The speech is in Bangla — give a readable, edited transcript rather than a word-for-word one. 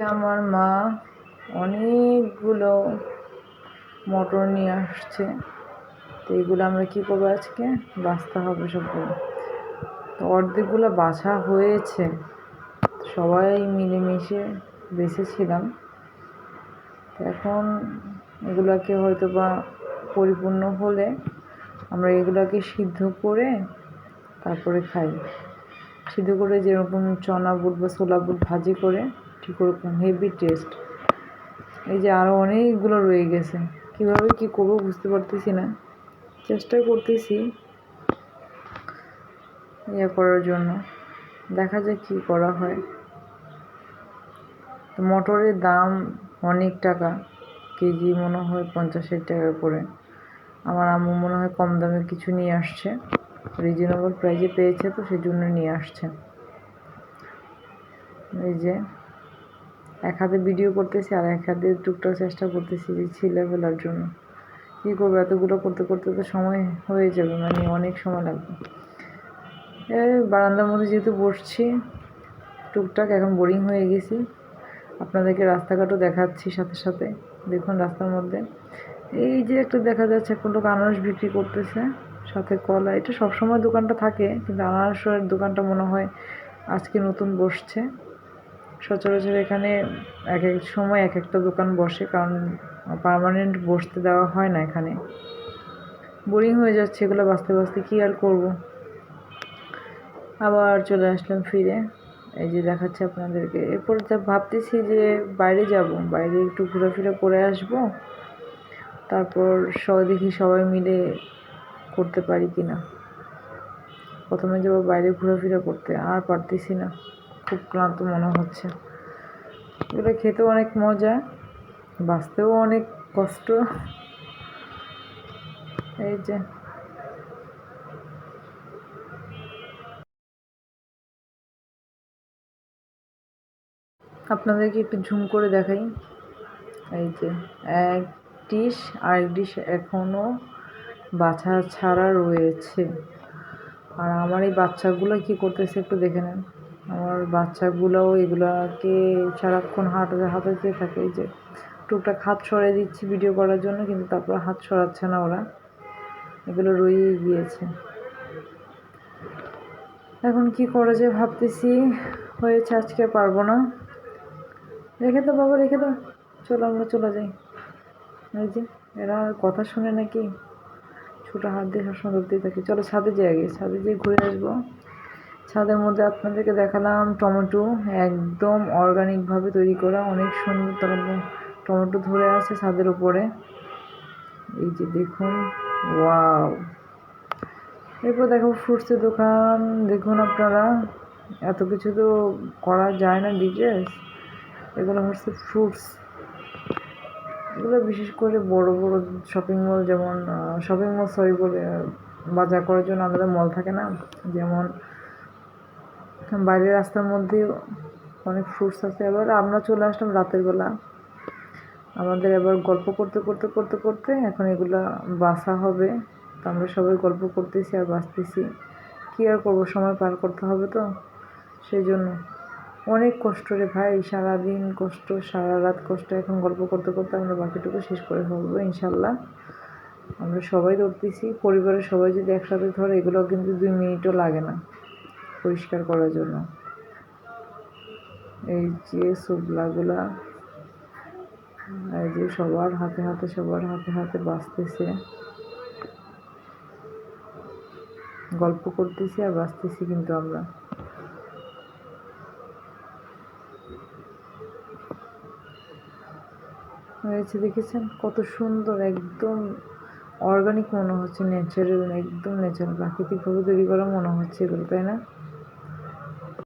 আমার মা অনেকগুলো মটর নিয়ে আসছে, তো এগুলো আমরা কি করবো, আজকে বাছতে হবে সবগুলো। তো অর্ধেকগুলো বাছা হয়েছে, সবাই মিলেমিশে বেছেছিলাম। এখন এগুলাকে হয়তো বা পরিপূর্ণ হলে আমরা এগুলাকে সিদ্ধ করে তারপরে খাই। সিদ্ধ করে যেরকম চনা বুট বা ছোলা বুট ভাজি করে, ঠিক ওরকম হেভি টেস্ট। এই যে আরও অনেকগুলো রয়ে গেছে, কীভাবে কি করবো বুঝতে পারতেছি না। চেষ্টা করতেছি ইয়ে করার জন্য, দেখা যাক কী করা হয়। তো মটরের দাম অনেক টাকা, কেজি মনে হয় 50-60 টাকা করে। আমার আম্মু মনে হয় কম দামে কিছু নিয়ে আসছে, রিজনেবল প্রাইসে পেয়েছে, তো সেই জন্য নিয়ে আসছে। এই যে এক হাতে ভিডিও করতেছি আর এক হাতে টুকটাক চেষ্টা করতেছি যে ছিলে ফেলার জন্য। কী করবো, এতগুলো করতে করতে তো সময় হয়ে যাবে, মানে অনেক সময় লাগবে। এই বারান্দার মধ্যে যেহেতু বসছি টুকটাক, এখন বোরিং হয়ে গেছি। আপনাদেরকে রাস্তাঘাটও দেখাচ্ছি সাথে সাথে। দেখুন রাস্তার মধ্যে এই যে একটা দেখা যাচ্ছে, একটা লোক আনারস বিক্রি করতেছে, সাথে কলা। এটা সবসময় দোকানটা থাকে, কিন্তু আনারসের দোকানটা মনে হয় আজকে নতুন বসছে। সচরাচর এখানে এক এক সময় এক একটা দোকান বসে, কারণ পার্মানেন্ট বসতে দেওয়া হয় না এখানে। বোরিং হয়ে যাচ্ছে এগুলো বাঁচতে বাঁচতে, কী আর করব। আবার চলে আসলাম ফিরে, এই যে দেখাচ্ছে আপনাদেরকে। এরপর যা ভাবতেছি যে বাইরে যাব, বাইরে একটু ঘোরাফেরা করে আসব, তারপর দেখি সবাই মিলে করতে পারি কি না। প্রথমে যাব বাইরে ঘোরাফেরা করতে, আর পারতেছি না, খুব ক্লান্ত মনে হচ্ছে। এগুলো খেতেও অনেক মজা, বাঁচতেও অনেক কষ্ট। এই যে আপনাদেরকে একটু ঝুম করে দেখাই। এই যে এক ডিশ, আরেক ডিশ এখনও বাছা ছাড়া রয়েছে। আর আমার এই বাচ্চাগুলো কি করতেছে একটু দেখে নেন। আমার বাচ্চাগুলোও এগুলাকে সারাক্ষণ হাঁটাতে থাকে। এই যে টুকটাক হাত সরিয়ে দিচ্ছি ভিডিও করার জন্য, কিন্তু তারপর হাত সরাচ্ছে না ওরা, এগুলো রয়েই গিয়েছে। এখন কি করা যায় ভাবতেছি, হয়েছে আজকে পারবো না। রেখে দাও বাবা, রেখে দাও, চলো আমরা চলে যাই। এই যে এরা কথা শুনে নাকি, ছোটো হাত দিয়ে সবসময় ধরতেই থাকে। চলো ছাদে যাই, আগে ছাদে যেয়ে ঘুরে আসবো। ছাদের মধ্যে আপনাদেরকে দেখালাম টমেটো, একদম অর্গানিকভাবে তৈরি করা, অনেক সুন্দর টমেটো ধরে আছে ছাদের উপরে। এই যে দেখুন, ওয়াও। এরপর দেখো ফ্রুটসের দোকান, দেখুন আপনারা, এত কিছু তো করা যায় না ডিটেলস। এগুলো হচ্ছে ফ্রুটস, এগুলো বিশেষ করে বড় বড় শপিং মল, যেমন বলে বাজার করার জন্য আলাদা মল থাকে না, যেমন বাইরের রাস্তার মধ্যে অনেক ফ্রুটস আছে। এবার আমরা চলে আসলাম রাতের বেলা, আমাদের এবার গল্প করতে করতে করতে করতে এখন এগুলা বাছা হবে। তো আমরা সবাই গল্প করতেছি আর বাছতেছি, কী আর করবো, সময় পার করতে হবে তো, সেই জন্য। অনেক কষ্ট রে ভাই, সারাদিন কষ্ট, সারা রাত কষ্ট। এখন গল্প করতে করতে আমরা বাকিটুকু শেষ করে ফেলবো ইনশাল্লাহ। আমরা সবাই ধরতেছি, পরিবারের সবাই যদি একসাথে ধরে, এগুলো কিন্তু 2 মিনিটও লাগে না পরিষ্কার করার জন্য। এই যে সুবলাগুলা, এই যে সবার হাতে হাতে বাঁচতেছে, গল্প করতেছি আর বাঁচতেছি কিন্তু আমরা। হয়েছে দেখেছেন কত সুন্দর, একদম অর্গানিক মনে হচ্ছে, ন্যাচারাল, একদম ন্যাচারাল, প্রাকৃতিকভাবে তৈরি করা মনে হচ্ছে এগুলো, তাই না?